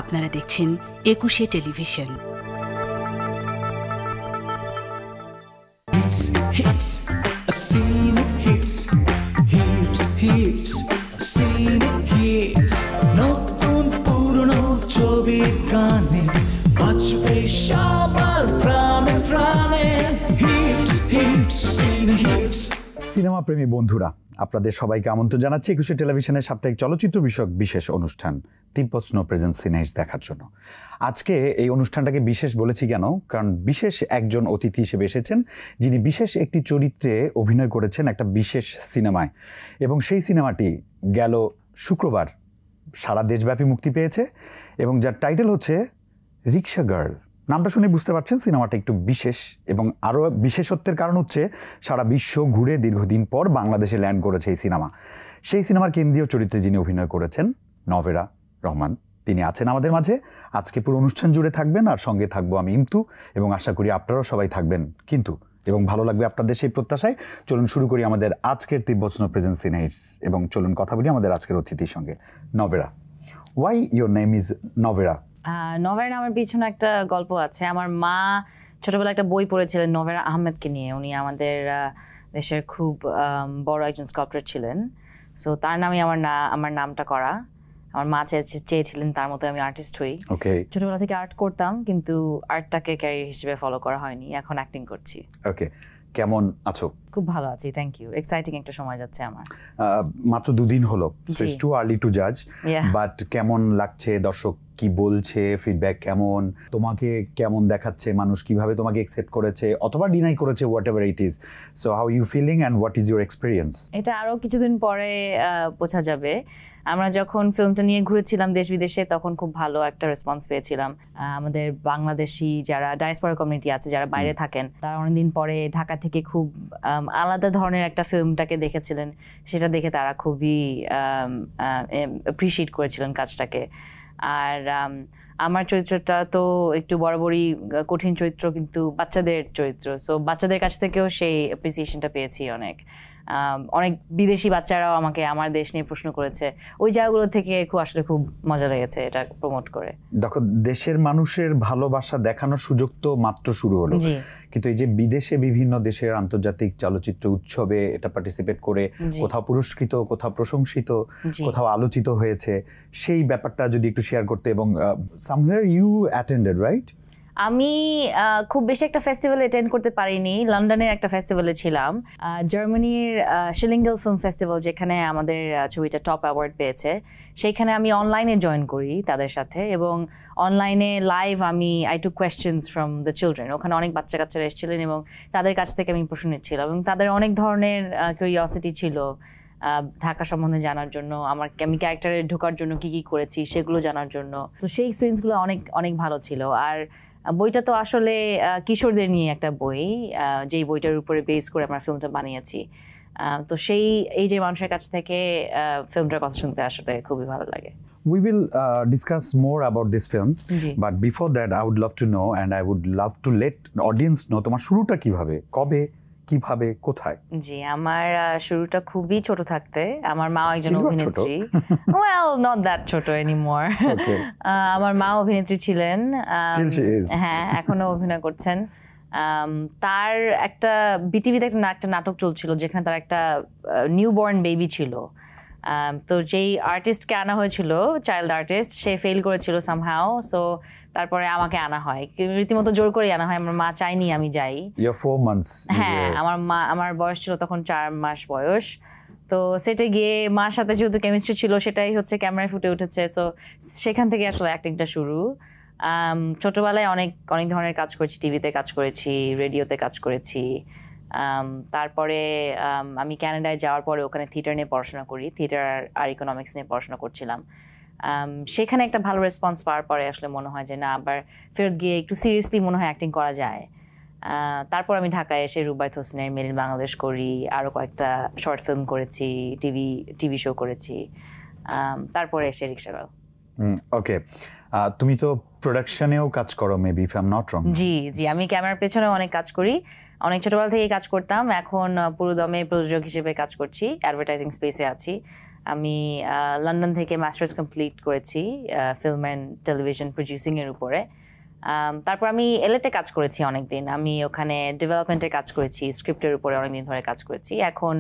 আপনারা দেখছেন একুশে টেলিভিশন। নতুন পুরনো ছবি গানে বাজবে সবার প্রাণে প্রাণে। সিনেমা প্রেমী বন্ধুরা, আপনাদের সবাইকে আমন্ত্রণ জানাচ্ছি একুশে টেলিভিশনের সাপ্তাহিক চলচ্চিত্র বিষয়ক বিশেষ অনুষ্ঠান তিব্বত স্নো প্রেজেন্স সিনেহিটস দেখার জন্য। আজকে এই অনুষ্ঠানটাকে বিশেষ বলেছি কেন? কারণ বিশেষ একজন অতিথি হিসেবে এসেছেন, যিনি বিশেষ একটি চরিত্রে অভিনয় করেছেন একটা বিশেষ সিনেমায়, এবং সেই সিনেমাটি গেল শুক্রবার সারা দেশব্যাপী মুক্তি পেয়েছে এবং যার টাইটেল হচ্ছে রিক্সা গার্ল। নামটা শুনে বুঝতে পারছেন সিনেমাটা একটু বিশেষ, এবং আরও বিশেষত্বের কারণ হচ্ছে সারা বিশ্ব ঘুরে দীর্ঘদিন পর বাংলাদেশে ল্যান্ড করেছে এই সিনেমা। সেই সিনেমার কেন্দ্রীয় চরিত্রে যিনি অভিনয় করেছেন নভেরা রহমান, তিনি আছেন আমাদের মাঝে। আজকে পুরো অনুষ্ঠান জুড়ে থাকবেন, আর সঙ্গে থাকবো আমি ইমতু, এবং আশা করি আপনারাও সবাই থাকবেন কিন্তু এবং ভালো লাগবে আপনাদের সেই প্রত্যাশায়। চলুন শুরু করি আমাদের আজকের তিব্বত স্নো প্রেজেন্স সিনেহিটস, এবং চলুন কথা বলি আমাদের আজকের অতিথির সঙ্গে। Novera, why your name is Novera? Novera নামের পিছনে একটা গল্প আছে। আমার মা ছোটবেলায় একটা বই পড়েছিলেন নভেরা আহমেদকে নিয়ে। উনি আমাদের দেশের খুব বড় একজন স্কাল্পচার ছিলেন। সো তার নামে আমার নামটা করা। আমার মা চেয়েছিলেন তার মতো আমি আর্টিস্ট হই। ছোটবেলা থেকে আর্ট করতাম, কিন্তু আর্টটাকে ক্যারিয়ার হিসেবে ফলো করা হয়নি। এখন অ্যাক্টিং করছি। ওকে, কেমন আছো? খুব ভালো আছি, থ্যাংক ইউ। এক্সাইটিং একটা সময় যাচ্ছে আমার। মাত্র দুদিন হলো, so it's too early two জাজ, বাট কেমন লাগছে? দর্শক কি বলছে? ফিডব্যাক কেমন? তোমাকে কেমন দেখাচ্ছে? মানুষ কিভাবে তোমাকে অ্যাকসেপ্ট করেছে অথবা ডিনাই করেছে, whatever it is. So how you feeling and what is your experience? এটা আরও কিছুদিন পরে বোঝা যাবে। আমরা যখন ফিল্মটা নিয়ে ঘুরেছিলাম দেশ বিদেশে, তখন খুব ভালো একটা রেসপন্স পেয়েছিলাম। আমাদের বাংলাদেশি যারা ডায়াসপোরা কমিউনিটি আছে, যারা বাইরে থাকেন, তারা অনেকদিন পরে ঢাকা থেকে খুব আলাদা ধরনের একটা ফিল্মটাকে দেখেছিলেন। সেটা দেখে তারা খুবই অ্যাপ্রিশিয়েট করেছিলেন কাজটাকে। আর আমার চরিত্রটা তো একটু বরাবরই কঠিন চরিত্র, কিন্তু বাচ্চাদের চরিত্র। সো বাচ্চাদের কাছ থেকেও সেই অ্যাপ্রিসিয়েশনটা পেয়েছি। অনেক বিদেশি বাচ্চারাও আমাকে আমার দেশ নিয়ে প্রশ্ন করেছে। ওই জায়গাগুলো থেকে খুব মজা লেগেছে এটা প্রমোট করে। দেখো, দেশের মানুষের ভালোবাসা দেখানোর সুযোগ তো মাত্র শুরু হলো, কিন্তু এই যে বিদেশে বিভিন্ন দেশের আন্তর্জাতিক চলচ্চিত্র উৎসবে এটা পার্টিসিপেট করে কোথাও পুরস্কৃত, কোথাও প্রশংসিত, কোথাও আলোচিত হয়েছে, সেই ব্যাপারটা যদি একটু শেয়ার করতে। এবং সামওয়্যার ইউ অ্যাটেন্ডেড, রাইট? আমি খুব বেশি একটা ফেস্টিভ্যাল অ্যাটেন্ড করতে পারিনি। লন্ডনের একটা ফেস্টিভ্যালে ছিলাম, জার্মানির শিলিঙ্গেল ফিল্ম ফেস্টিভ্যাল, যেখানে আমাদের ছবিটা টপ অ্যাওয়ার্ড পেয়েছে। সেইখানে আমি অনলাইনে জয়েন করি তাদের সাথে, এবং অনলাইনে live I took questions from the children. ওখানে অনেক বাচ্চা কাচ্চারা এসেছিলেন এবং তাদের কাছ থেকে আমি প্রশ্ন নিচ্ছিলাম, এবং তাদের অনেক ধরনের কিউরিওসিটি ছিল ঢাকা সম্বন্ধে জানার জন্য, আমি ক্যারেক্টারে ঢোকার জন্য কি কি করেছি সেগুলো জানার জন্য। তো সেই এক্সপিরিয়েন্সগুলো অনেক অনেক ভালো ছিল। আর বইটা তো আসলে কিশোরদের নিয়ে একটা বই, যেই বইটার উপরে বেস করে আমরা ফিল্মটা বানিয়েছি। তো এই যে মানুষের কাছ থেকে ফিল্মটার কথা শুনতে আসলে খুবই ভালো লাগে। We will discuss more about this film, but before that I would love to know, and I would love to let the audience know, তোমার শুরুটা কিভাবে, কবে, কিভাবে, কোথায়? জি, আমার শুরুটা খুবই ছোট থাকতে। আমার মা একজন অভিনেত্রী। ওয়েল, নট দ্যাট ছোট এনিমোর। আমার মা অভিনেত্রী ছিলেন, হ্যাঁ, এখনো অভিনয় করছেন। তার একটা বিটিভিতে একটা নাটক চলছিল, যেখানে তার একটা নিউবর্ন বেবি ছিল। তো যেই আর্টিস্টকে আনা হয়েছিল, চাইল্ড আর্টিস্ট, সে ফেল করেছিল সামহাও। সো তারপরে আমাকে আনা হয়, রীতিমতো জোর করে আনা হয়। আমার মা চাইনি আমি যাই। হ্যাঁ, আমার বয়স ছিল তখন 4 মাস বয়স। তো সেটা গিয়ে মার সাথে যেহেতু কেমিস্ট্রি ছিল, সেটাই হচ্ছে ক্যামেরায় ফুটে উঠেছে। সো সেখান থেকে আসলে অ্যাক্টিংটা শুরু। ছোটবেলায় অনেক অনেক ধরনের কাজ করেছি, টিভিতে কাজ করেছি, রেডিওতে কাজ করেছি। তারপরে আমি কানাডায় যাওয়ার পরে ওখানে থিয়েটার নিয়ে পড়াশোনা করি, থিয়েটার আর ইকোনমিক্স নিয়ে পড়াশোনা করছিলাম। সেখানে একটা ভালো রেসপন্স পাওয়ার পরে আসলে মনে হয় যে না, আবার ফেরত গিয়ে একটু সিরিয়াসলি মনে হয় অ্যাক্টিং করা যায়। তারপর আমি ঢাকায় এসে রুবাইত হোসেনের মেড ইন বাংলাদেশ করি, আরও কয়েকটা শর্ট ফিল্ম করেছি, টিভি শো করেছি। তারপরে এসে রিক্সা গার্ল। ওকে, তুমি তো প্রোডাকশনেও কাজ করো, maybe if I am not wrong. জি, আমি ক্যামেরার পেছনে অনেক কাজ করি। অনেক ছোটবেলা থেকেই কাজ করতাম। এখন পুরোদমে প্রযোজক হিসেবে কাজ করছি, অ্যাডভার্টাইজিং স্পেসে আছি। আমি লন্ডন থেকে মাস্টার্স কমপ্লিট করেছি ফিল্ম অ্যান্ড টেলিভিশন প্রডিউসিং এর উপরে। তারপর আমি এলএতে কাজ করেছি অনেকদিন। আমি ওখানে ডেভেলপমেন্টের কাজ করেছি, স্ক্রিপ্টের উপরে অনেকদিন ধরে কাজ করেছি। এখন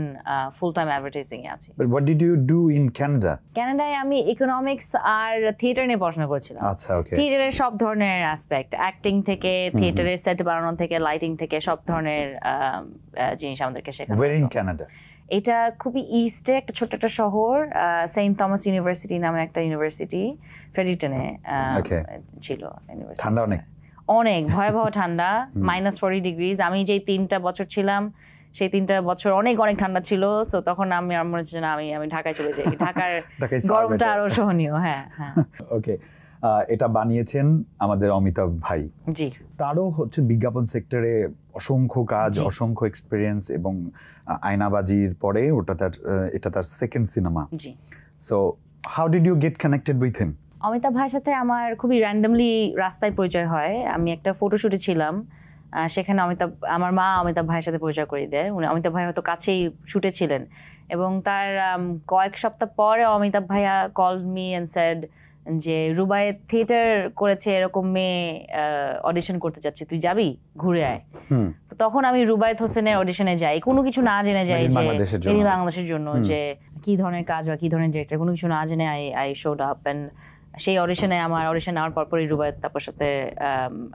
ফুল টাইম অ্যাডভার্টাইজিং এ আছি। But what did you do in Canada? কানাডায় আমি ইকোনমিক্স আর থিয়েটার নিয়ে পড়াশোনা করেছিলাম। আচ্ছা, ওকে। থিয়েটারের সব ধরনের অ্যাসপেক্ট, অ্যাক্টিং থেকে থিয়েটারের সেট বানানো থেকে লাইটিং থেকে সব ধরনের জিনিস আমাদেরকে শেখানো। Where in Canada? এটা খুবই ইস্টে একটা ছোট্ট একটা শহর, সেন্ট থমাস ইউনিভার্সিটি নামে একটা ইউনিভার্সিটি, ফ্রেডারিটনে ছিল। ঠান্ডা অনেক? অনেক ভয়াবহ ঠান্ডা, -40 ডিগ্রিজ। আমি যেই 3টা বছর ছিলাম সেই 3টা বছর অনেক অনেক ঠান্ডা ছিল। সো তখন আমি মনে হচ্ছে না আমি ঢাকায় চলে যাই, ঢাকার গরমটা আরো সহনীয়। হ্যাঁ হ্যাঁ। ওকে, এটা বানিয়েছেন আমাদের অমিতাভ ভাই। জি। তারও হচ্ছে বিজ্ঞাপন সেক্টরে অসংখ্য কাজ, অসংখ্য এক্সপিরিয়েন্স, এবং আয়নাবাজির পরে এটা তার সেকেন্ড সিনেমা। জি। So how did you get connected with him? Amitabh ভাইয়ের সাথে আমার খুবই র্যান্ডমলি রাস্তায় পরিচয় হয়। আমি একটা ফটোশুটে ছিলাম, সেখানে আমার মা অমিতাভ ভাইয়ের সাথে পরিচয় করিয়ে দেয়। অমিতাভ ভাই হয়তো কাছেই শুটে ছিলেন, এবং তার কয়েক সপ্তাহ পরে অমিতাভ ভাইয়া কলড মি অ্যান্ড সেড যে রুবাইয়ের থিয়েটার করেছে এরকম মেয়ে অডিশন করতে যাচ্ছে, তুই যাবি, ঘুরে আয়। তো তখন আমি রুবায়েত হোসেনের অডিশনে যাই, কোনো কিছু না জেনে যাই যে মেরিন বাংলাদেশের জন্য যে কি ধরনের কাজ বা কি ধরনের ডিরেক্টর, কোনো কিছু না জেনে আই শোড আপ। অ্যান্ড সেই অডিশনে আমার অডিশন নেওয়ার পরপরই রুবায়েত তারপর সাথে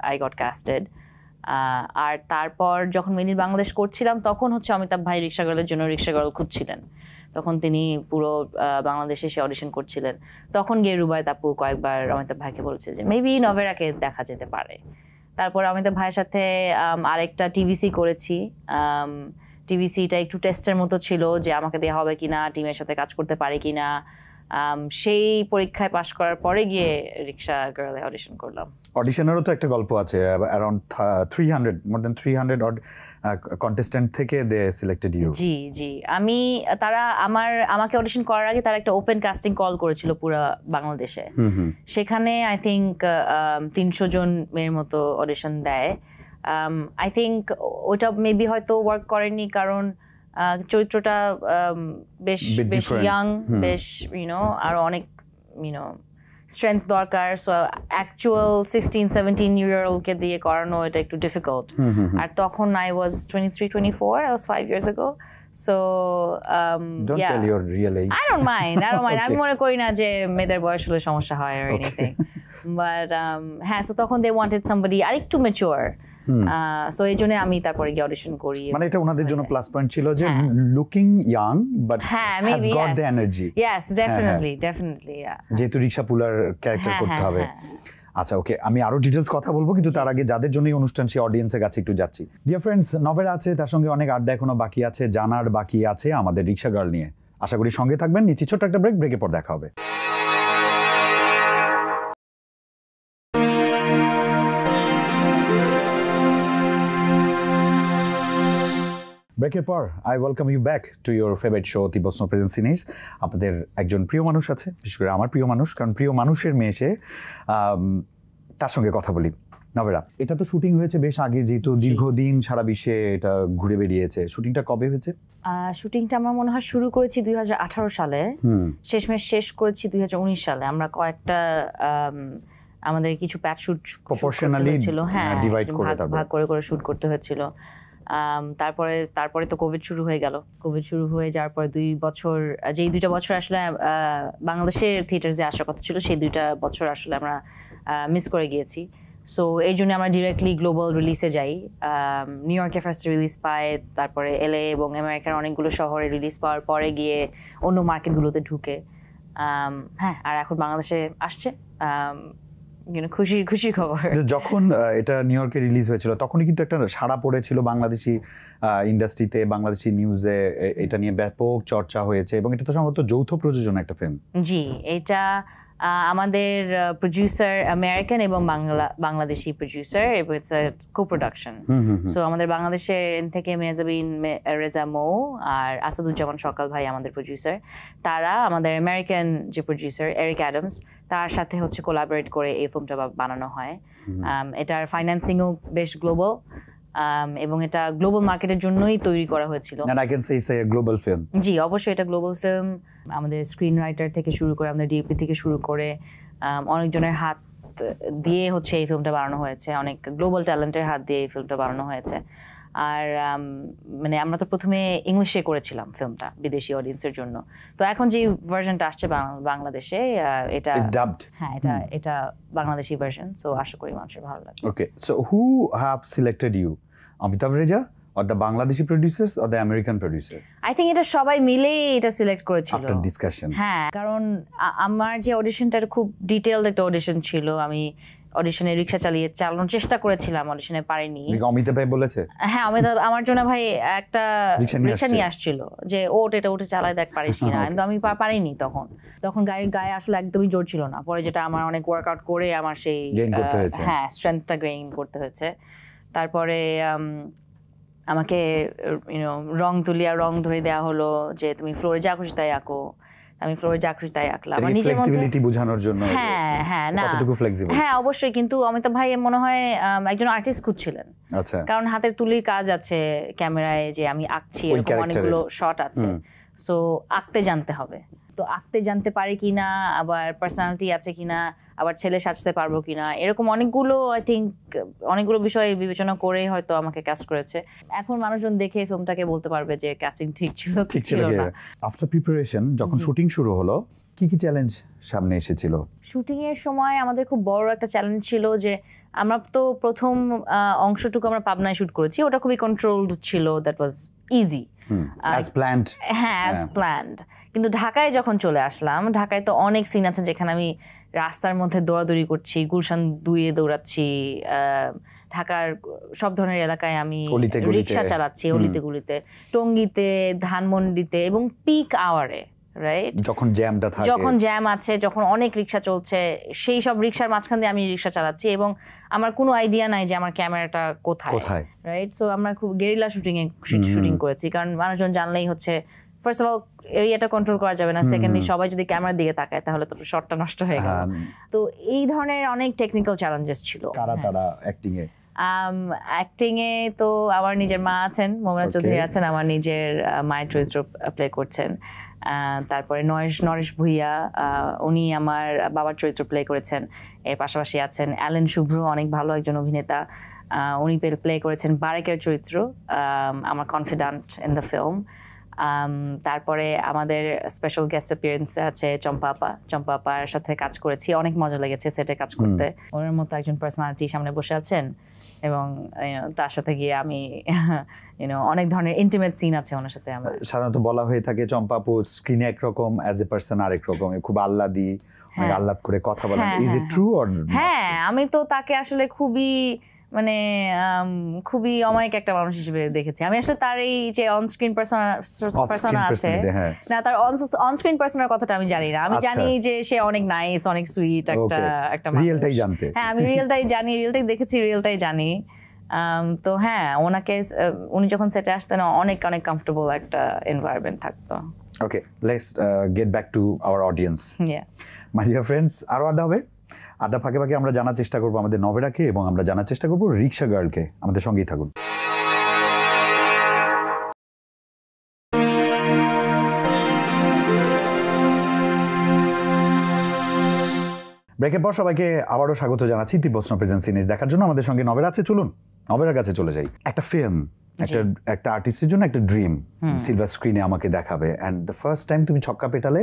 আই গট কাস্টেড। আর তারপর যখন মেরিন বাংলাদেশ করছিলাম তখন হচ্ছে অমিতাভ ভাই রিক্সা গার্লের জন্য রিক্সা গার্ল খুঁজছিলেন। তখন তিনি পুরো বাংলাদেশে সে অডিশন করছিলেন। তখন গিয়ে রুবায়েত আপু কয়েকবার অমিতাভ ভাইকে বলছে যে মেবি নভেরাকে দেখা যেতে পারে। তারপর অমিতাভ ভাইয়ের সাথে আরেকটা টিভিসি করেছি। টিভিসিটা একটু টেস্টের মতো ছিল যে আমাকে দেওয়া হবে কিনা, টিমের সাথে কাজ করতে পারে কিনা। সেই পরীক্ষায় পাশ করার পরে গিয়ে রিক্সা গার্লে অডিশন করলাম। অডিশনেরও তো একটা গল্প আছে, around 300 more than 300 odd contestant থেকে দে সিলেক্টেড ইউ। জি জি। তারা আমাকে অডিশন করার আগে তারা একটা ওপেন কাস্টিং কল করেছিল পুরো বাংলাদেশে। সেখানে আই থিঙ্ক 300 জন মেয়ের মতো অডিশন দেয়। আই থিঙ্ক ওটা মেবি হয়তো ওয়ার্ক করেনি, কারণ চরিত্রটা বেশ ইয়াং, বেশ আর অনেক স্ট্রেংথ দরকার। সো অ্যাকচুয়াল 16-17 ইয়ার ওল্ডকে দিয়ে করানো এটা একটু ডিফিকাল্ট। আর তখন I was 23-24, I was 5 years ago. So don't tell your real age. I don't mind. Okay. আমি মনে করি না যে মেয়েদের বয়স হলে সমস্যা হয় or anything. But হ্যাঁ, so তখন they wanted somebody আরেকটু mature. সো এই জন্য আমি তারপরে গিয়ে অডিশন করি। মানে এটা ওনাদের জন্য প্লাস পয়েন্ট ছিল যে looking young but has got the energy. Yes, definitely definitely. যেহেতু রিক্সা পুলার ক্যারেক্টার করতে হবে। আচ্ছা, ওকে, আমি আরো ডিটেইলস কথা বলবো, কিন্তু তার আগে যাদের জন্য এই অনুষ্ঠান সেই অডিয়েন্সের কাছে একটু যাচ্ছি। ডিয়ার ফ্রেন্ডস, নভেরা আছে, তার সঙ্গে অনেক আড্ডা এখনো বাকি আছে, জানার বাকি আছে আমাদের রিক্সা গার্ল নিয়ে। আশা করি সঙ্গে থাকবেন। নিচে ছোট্ট একটা ব্রেকের পর দেখা হবে। ব্রেকের পর I welcome you back to your favourite show Tibet snow present সিনেজ। আপনাদের একজন প্রিয় মানুষ আছে, বিশেষ করে আমার প্রিয় মানুষ, কারণ প্রিয় মানুষের মেয়ে সে, তার সঙ্গে কথা বলি। নভেরা, এটা তো শুটিং হয়েছে বেশ আগে, যেহেতু দীর্ঘদিন সারা বিশ্বে এটা ঘুরে বেরিয়েছে। শুটিংটা কবে হয়েছে? শুটিংটা আমার মনে হয় শুরু করেছি 2018 সালে, শেষমেশ শেষ করেছি 2019 সালে। আমরা কয়েকটা আমাদের কিছু প্যাচ শুট প্রপোর্শনালি ছিল, হ্যাঁ, ভাগ করে করে শুট করতে হয়েছিল। তারপরে তো কোভিড শুরু হয়ে গেল। কোভিড শুরু হয়ে যাওয়ার পরে 2 বছর, যেই 2টা বছর আসলে বাংলাদেশের থিয়েটার যে আসার কথা ছিল সেই 2টা বছর আসলে আমরা মিস করে গিয়েছি। সো এই জন্য আমরা ডিরেক্টলি গ্লোবাল রিলিজে যাই। নিউ ইয়র্কে ফার্স্ট রিলিজ পাই, তারপরে LA এবং আমেরিকার অনেকগুলো শহরে রিলিজ পাওয়ার পরে গিয়ে অন্য মার্কেটগুলোতে ঢুকে, হ্যাঁ, আর এখন বাংলাদেশে আসছে। খুশির খবর। যখন এটা নিউ ইয়র্কে রিলিজ হয়েছিল তখনই কিন্তু একটা সাড়া পড়েছিল বাংলাদেশি ইন্ডাস্ট্রিতে, বাংলাদেশি নিউজে এটা নিয়ে ব্যাপক চর্চা হয়েছে, এবং এটা তো সম্ভবত যৌথ প্রযোজনা একটা ফিল্ম। জি, এটা আমাদের প্রোডিউসার আমেরিকান এবং বাংলাদেশি প্রোডিউসার, এবং ইটস আ কো-প্রোডাকশন। সো আমাদের বাংলাদেশের থেকে মেজাবিন রেজা মৌ আর আসাদুজ্জামান সকাল ভাই আমাদের প্রোডিউসার, তারা আমাদের আমেরিকান যে প্রোডিউসার এরিক অ্যাডামস, তার সাথে হচ্ছে কোলাবোরেট করে এই ফিল্মটা বানানো হয়। এটার ফাইন্যান্সিংও বেশ গ্লোবাল। এবং এটা গ্লোবাল মার্কেটের জন্যই তৈরি করা হয়েছিল। And I can say it's a global film. জি অবশ্যই এটা গ্লোবাল ফিল্ম। আমাদের স্ক্রিন রাইটার থেকে শুরু করে আমাদের ডিওপি থেকে শুরু করে অনেকজনের হাত দিয়ে হচ্ছে এই ফিল্মটা বানানো হয়েছে, অনেক গ্লোবাল ট্যালেন্টের হাত দিয়ে এই ফিল্মটা বানানো হয়েছে। আর মানে আমরা তো প্রথমে ইংলিশে করেছিলাম ফিল্মটা বিদেশি অডিয়েন্সের জন্য, তো এখন যে ভার্সনটা আসছে বাংলাদেশে এটা হ্যাঁ এটা বাংলাদেশি ভার্সন, সো আশা করি মানুষের ভালো লাগবে। Okay, so who have selected you, Amitabh Reza or the Bangladeshi producers or the American producer? I think এটা সবাই মিলেই এটা সিলেক্ট করেছিল after discussion. হ্যাঁ, কারণ আমার যে অডিশনটা খুব ডিটেইলড একটা অডিশন ছিল। আমি অডিশনে রিকশা চালানোর চেষ্টা করেছিলাম, অডিশনে পারিনি। অমিতাভ ভাই বলেছে? হ্যাঁ, অমিতাভ আমার জন্য ভাই একটা রিকশা নিয়ে আসছিল যে এটা উঠে চালায় দেখ পারিস কিনা, কিন্তু আমি পারিনি। তখন গায়ে আসলে একদমই জোর ছিল না। পরে যেটা আমার অনেক ওয়ার্কআউট করে আমার সেই হ্যাঁ স্ট্রেংথটা গেইন করতে হয়েছে। তারপরে আমাকে রং তুলিয়া রং ধরে দেওয়া হলো যে তুমি ফ্লোরে যা খুশি তাই আঁকো। আমি ফ্লোরে যা খুশি তাই আঁকলাম নিজের ফ্লেক্সিবিলিটি বোঝানোর জন্য। হ্যাঁ না কতটুকু ফ্লেক্সিবল? হ্যাঁ অবশ্যই, কিন্তু অমিতাভ ভাই মনে হয় একজন আর্টিস্ট খুঁজছিলেন। আচ্ছা, কারণ হাতের তুলির কাজ আছে ক্যামেরায়, যে আমি আঁকছি এরকম অনেকগুলো শট আছে, সো আঁকতে জানতে হবে। তো আঁকতে জানতে পারি কিনা, আবার পার্সোনালিটি আছে কিনা, আবার ছেলে সাজতে পারবো কিনা, এরকম অনেকগুলো আই থিঙ্ক অনেকগুলো বিষয় বিবেচনা করে হয়তো আমাকে কাস্ট করেছে। এখন মানুষজন দেখে ফিল্মটাকে বলতে পারবে যে কাস্টিং ঠিক ছিল না। আফটার প্রিপারেশন যখন শুটিং শুরু হলো, কি কি চ্যালেঞ্জ সামনে এসেছিল? শুটিং এর সময় আমাদের খুব বড় একটা চ্যালেঞ্জ ছিল যে আমরা তো প্রথম অংশটুকু আমরা পাবনায় শুট করেছি, ওটা খুবই কন্ট্রোলড ছিল, that was easy as planned. হ্যাঁ, as planned। কিন্তু ঢাকায় যখন চলে আসলাম, ঢাকায় তো অনেক সিন আছে যেখানে আমি রাস্তার মধ্যে দৌড়াদৌড়ি করছি, গুলশান 2-এ দৌড়াচ্ছি, ঢাকার সব ধরনের এলাকায় আমি রিক্সা চালাচ্ছি, অলিতে গলিতে, টঙ্গীতে, ধানমন্ডিতে, এবং পিক আওয়ারে, রাইট, যখন জ্যাম আছে, যখন অনেক রিক্সা চলছে, সেই সব রিক্সার মাঝখান দিয়ে আমি রিক্সা চালাচ্ছি এবং আমার কোনো আইডিয়া নাই যে আমার ক্যামেরাটা কোথায়, রাইট। সো আমরা খুব গেরিলা শুটিং করেছি, কারণ মানুষজন জানলেই হচ্ছে ফার্স্ট অফ অল এরিয়াটা কন্ট্রোল করা যাবে না, সেকেন্ডলি সবাই যদি ক্যামেরার দিকে তাকায় তাহলে তো শটটা নষ্ট হয়ে গেল। তো এই ধরনের অনেক টেকনিক্যাল চ্যালেঞ্জেস ছিল। অ্যাক্টিং এ তো আমার নিজের মা আছেন, মোমেনা চৌধুরী আছেন, আমার নিজের মায়ের চরিত্র প্লে করছেন। তারপরে নরেশ ভুইয়া, উনি আমার বাবার চরিত্র প্লে করেছেন। এর পাশাপাশি আছেন অ্যালেন শুভ্র, অনেক ভালো একজন অভিনেতা, উনি প্লে করেছেন বারেকের চরিত্র, আমার কনফিডেন্ট ইন দ্য ফিল্ম। তারপরে আমাদের স্পেশাল গেস্ট অ্যাপিয়ারেন্স আছে চম্পা আপার সাথে কাজ করেছি, অনেক মজা লেগেছে সেটে কাজ করতে। ওনার মতো একজন পার্সোনালিটি সামনে বসে আছেন এবং তার সাথে গিয়ে আমি অনেক ধরনের ইন্টিমেট সিন আছে ওনার সাথে। আমার সাধারণত বলা হয়ে থাকে চম্পা আপু স্ক্রিনে একরকম, অ্যাজ এ পার্সন আরেক রকম, খুব আহ্লাদি, আহ্লাদ করে কথা বলেন। Is it true or? হ্যাঁ, আমি তো তাকে আসলে খুবই অমায়িক একটা মানুষ হিসেবে দেখেছি। আমি আসলে তার এই যে অনস্ক্রিন পার্সোনা আছে না, তার অনস্ক্রিন পার্সোনার কথাটা আমি জানি না। আমি জানি যে সে অনেক নাইস, অনেক সুইট একটা রিয়েলটাই জানতে। হ্যাঁ, আমি রিয়েলটাই জানি, রিয়েলটাই দেখেছি, রিয়েলটাই জানি। তো হ্যাঁ, উনি যখন সেটে আসতেন অনেক কমফোর্টেবল একটা এনভায়রনমেন্ট থাকতো। Okay, let's get back to our audience. My dear friends, আরো আড্ডা হবে। আড্ডা ফাঁকে ফাঁকে আমরা জানার চেষ্টা করবো আমাদের নভেরাকে, এবং আমরা জানার চেষ্টা করবো রিক্সা গার্লকে। আমাদের সঙ্গেই থাকুন। ব্রেকের পর সবাইকে আবারও স্বাগত জানাচ্ছি তিব্বত প্রেজেন্স সিনেজ দেখার জন্য। আমাদের সঙ্গে নভেরা আছে, চলুন নভেরার কাছে চলে যাই। একটা ফিল্ম, একটা আর্টিস্টের জন্য একটা ড্রিম, সিলভার স্ক্রিনে আমাকে দেখাবে, অ্যান্ড দ্য ফার্স্ট টাইম তুমি ছক্কা পেটালে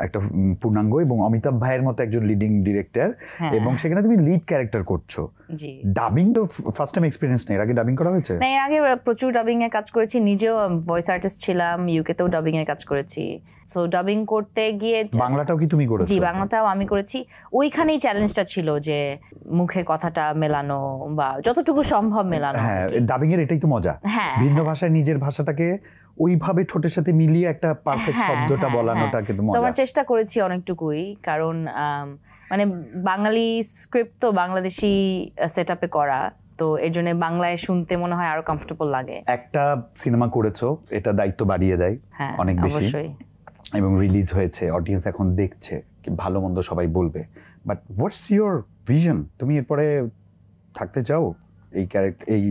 একটা পূর্ণাঙ্গ এবং অমিতাভ ভাইয়ের মতো একজন লিডিং ডিরেক্টর, এবং সেখানে তুমি লিড ক্যারেক্টার করছো। ডাবিং তো ফার্স্ট টাইম এক্সপেরিয়েন্স নেই, এর আগে ডাবিং করা হয়েছে? না, এর আগে প্রচুর ডাবিং এর কাজ করেছি, নিজেও ভয়েস আর্টিস্ট ছিলাম, ইউকে তেও ডাবিং এর কাজ করেছি। সো ডাবিং করতে গিয়ে বাংলাটাও কি তুমি করেছো? জি, বাংলাটাও আমি করেছি। ওইখানেই চ্যালেঞ্জটা ছিল যে মুখে কথাটা মেলানো বা যতটুকু সম্ভব মেলানো। হ্যাঁ, ডাবিং এর এটাই তো মজা, ভিন্ন ভাষায় নিজের ভাষাটাকে ওইভাবে ঠোঁটের সাথে মিলিয়ে একটা পারফেক্ট শব্দটা বলানোটা কিন্তু মজা। আমার চেষ্টা করেছি অনেকটুকুই, কারণ মানে বাঙালি স্ক্রিপ্ট তো বাংলাদেশি সেটআপে করা, তো এর জন্য বাংলায় শুনতে মনে হয় আরো কমফোর্টেবল লাগে। একটা সিনেমা করেছো, এটা দায়িত্ব বাড়িয়ে দেয় অনেক বেশি, এবং রিলিজ হয়েছে, অডিয়েন্স এখন দেখছে, কি ভালো মন্দ সবাই বলবে, বাট হোয়াটস ইউর ভিশন? তুমি এরপরে থাকতে চাও এই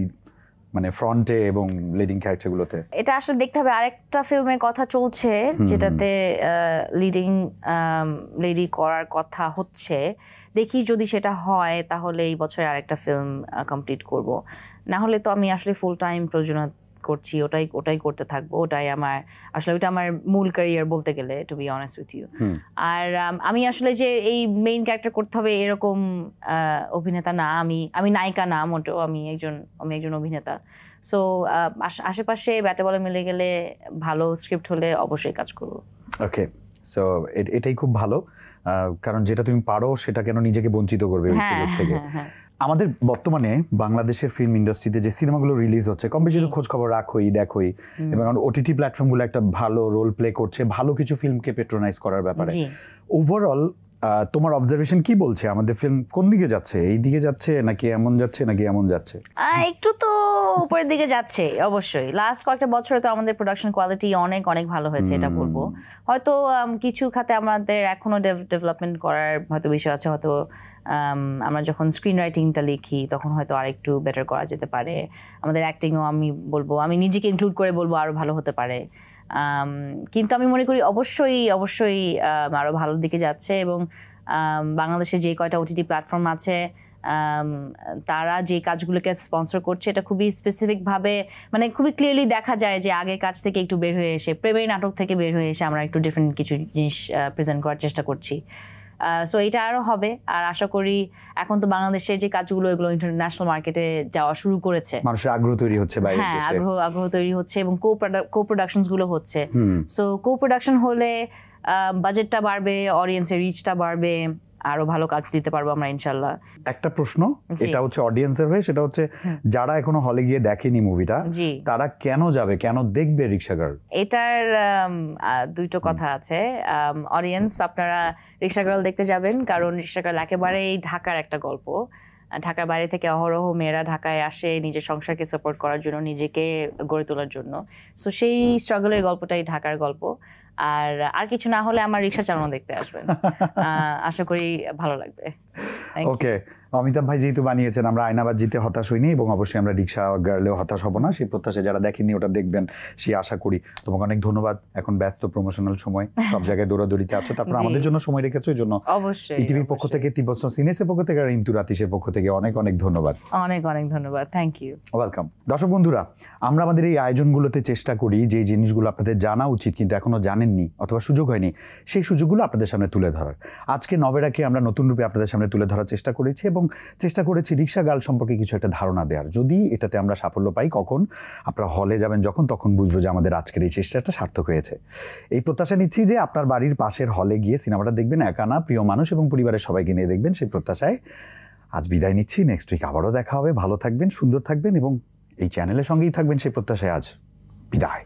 মানে ফ্রন্টে এবং লিডিং ক্যারেক্টারগুলোতে? এটা আসলে দেখতে হবে, আরেকটা ফিল্মের কথা চলছে যেটাতে লিডিং লেডি করার কথা হচ্ছে। দেখি যদি সেটা হয় তাহলে এই বছরে আরেকটা ফিল্ম কমপ্লিট করব, না হলে তো আমি আসলে ফুল টাইম প্রযোজনা করছি, ওটাই করতে থাকবো। ওটাই আমার আসলে, ওটা আমার মূল ক্যারিয়ার বলতে গেলে, to be honest with you. আর আমি আসলে যে এই মেইন ক্যারেক্টার করতে হবে এরকম অভিনেতা না, আমি নায়িকা না মোটেও, আমি একজন অভিনেতা। সো আশেপাশে ব্যাটে বলে মিলে গেলে, ভালো স্ক্রিপ্ট হলে অবশ্যই কাজ করবো। ওকে, সো এটাই খুব ভালো, কারণ যেটা তুমি পারো সেটা কেন নিজেকে বঞ্চিত করবে ওই সুযোগ থেকে। আমাদের বর্তমানে বাংলাদেশের ফিল্ম ইন্ডাস্ট্রিতে যে সিনেমাগুলো রিলিজ হচ্ছে, কম বেশি খোঁজ খবর রাখোই, দেখোই, এবং ওটিটি প্ল্যাটফর্মগুলো একটা ভালো রোল প্লে করছে ভালো কিছু ফিল্মকে পেট্রোনাইজ করার ব্যাপারে। ওভারঅল তোমার অবজারভেশন কি বলছে? আমাদের ফিল্ম কোন দিকে যাচ্ছে? এই দিকে যাচ্ছে নাকি এমন যাচ্ছে নাকি এমন যাচ্ছে? একটু তো উপরের দিকে যাচ্ছে অবশ্যই। লাস্ট কয়েকটা বছরে তো আমাদের প্রোডাকশন কোয়ালিটি অনেক অনেক ভালো হয়েছে, এটা বলবো। হয়তো কিছু খাতে আমাদের এখনো ডেভেলপমেন্ট করার হয়তো বিষয় আছে, হয়তো আমরা যখন স্ক্রিন রাইটিংটা লিখি তখন হয়তো আরেকটু বেটার করা যেতে পারে। আমাদের অ্যাক্টিংও আমি নিজেকে ইনক্লুড করে বলবো আরো ভালো হতে পারে। কিন্তু আমি মনে করি অবশ্যই আরো ভালোর দিকে যাচ্ছে। এবং বাংলাদেশে যে কয়টা ওটিটি প্ল্যাটফর্ম আছে তারা যে কাজগুলোকে স্পন্সর করছে, এটা খুবই স্পেসিফিকভাবে, মানে খুবই ক্লিয়ারলি দেখা যায় যে আগের কাজ থেকে একটু বের হয়ে এসে, প্রেমের নাটক থেকে বের হয়ে এসে আমরা একটু ডিফারেন্ট কিছু জিনিস প্রেজেন্ট করার চেষ্টা করছি। সো এটা আরও হবে। আর আশা করি এখন তো বাংলাদেশের যে কাজগুলো, এগুলো ইন্টারন্যাশনাল মার্কেটে যাওয়া শুরু করেছে, মানুষের আগ্রহ তৈরি হচ্ছে, হ্যাঁ আগ্রহ তৈরি হচ্ছে, এবং কো প্রোডাকশনস গুলো হচ্ছে। সো কো প্রোডাকশন হলে বাজেটটা বাড়বে, অডিয়েন্সের রিচটা বাড়বে, আরো ভালো কাজ দিতে পারবো আমরা ইনশাল্লাহ। একটা প্রশ্ন, এটা হচ্ছে অডিয়েন্সের হয়ে, সেটা হচ্ছে যারা এখনো হলে গিয়ে দেখেনি মুভিটা, তারা কেন যাবে, কেন দেখবে রিক্সা গার্ল? এটার দুটো কথা আছে। অডিয়েন্স, আপনারা রিক্সা গার্ল দেখতে যাবেন কারণ রিক্সা গার্ল একেবারেই ঢাকার একটা গল্প। ঢাকার বাইরে থেকে অহরহ মেয়েরা ঢাকায় আসে নিজের সংসারকে সাপোর্ট করার জন্য, নিজেকে গড়ে তোলার জন্য। সো সেই স্ট্রাগলের গল্পটাই ঢাকার গল্প। আর কিছু না হলে আমার রিক্সা চালানো দেখতে আসবেন, আশা করি ভালো লাগবে। ওকে, অমিতাভ ভাই যেহেতু বানিয়েছেন, আমরা আয়নাবাদ জিতে হতাশ হইনি, এবং অবশ্যই আমরা রিক্সা গার্লেও হতাশ হব না, সেই প্রত্যাশা যারা দেখেননি ওটা দেখবেন সেই আশা করি। তোমাকে অনেক ধন্যবাদ, এখন ব্যস্ত প্রমোশনাল সময়, সব জায়গায় দৌড়াদৌড়িতে আছো, তারপর আমাদের জন্য সময় রেখেছো, এই জন্য অবশ্যই ইটিভির পক্ষ থেকে, তিব্বত সিনেসের পক্ষ থেকে, আর ইন্তু রাতিশের পক্ষ থেকে অনেক অনেক ধন্যবাদ। অনেক ধন্যবাদ, থ্যাংক ইউ, ওয়েলকাম। দর্শক বন্ধুরা, আমরা আমাদের এই আয়োজনগুলোতে চেষ্টা করি যে জিনিসগুলো আপনাদের জানা উচিত কিন্তু এখনো জানেননি অথবা সুযোগ হয়নি, সেই সুযোগগুলো আপনাদের সামনে তুলে ধরার। আজকে নভেরাকে আমরা নতুন রূপে আপনাদের সামনে তুলে ধরার চেষ্টা করেছি, এবং চেষ্টা করেছি রিক্সা গার্ল সম্পর্কে কিছু একটা ধারণা দেওয়ার। যদি এটাতে আমরা সাফল্য পাই, কখন আপনারা হলে যাবেন যখন, তখন বুঝবো যে আমাদের আজকের এই চেষ্টাটা সার্থক হয়েছে। এই প্রত্যাশা নিচ্ছি যে আপনার বাড়ির পাশের হলে গিয়ে সিনেমাটা দেখবেন, একা না, প্রিয় মানুষ এবং পরিবারের সবাইকে নিয়ে দেখবেন, সেই প্রত্যাশায় আজ বিদায় নিচ্ছি। নেক্সট উইক আবারও দেখা হবে। ভালো থাকবেন, সুন্দর থাকবেন এবং এই চ্যানেলের সঙ্গেই থাকবেন, সেই প্রত্যাশায় আজ বিদায়।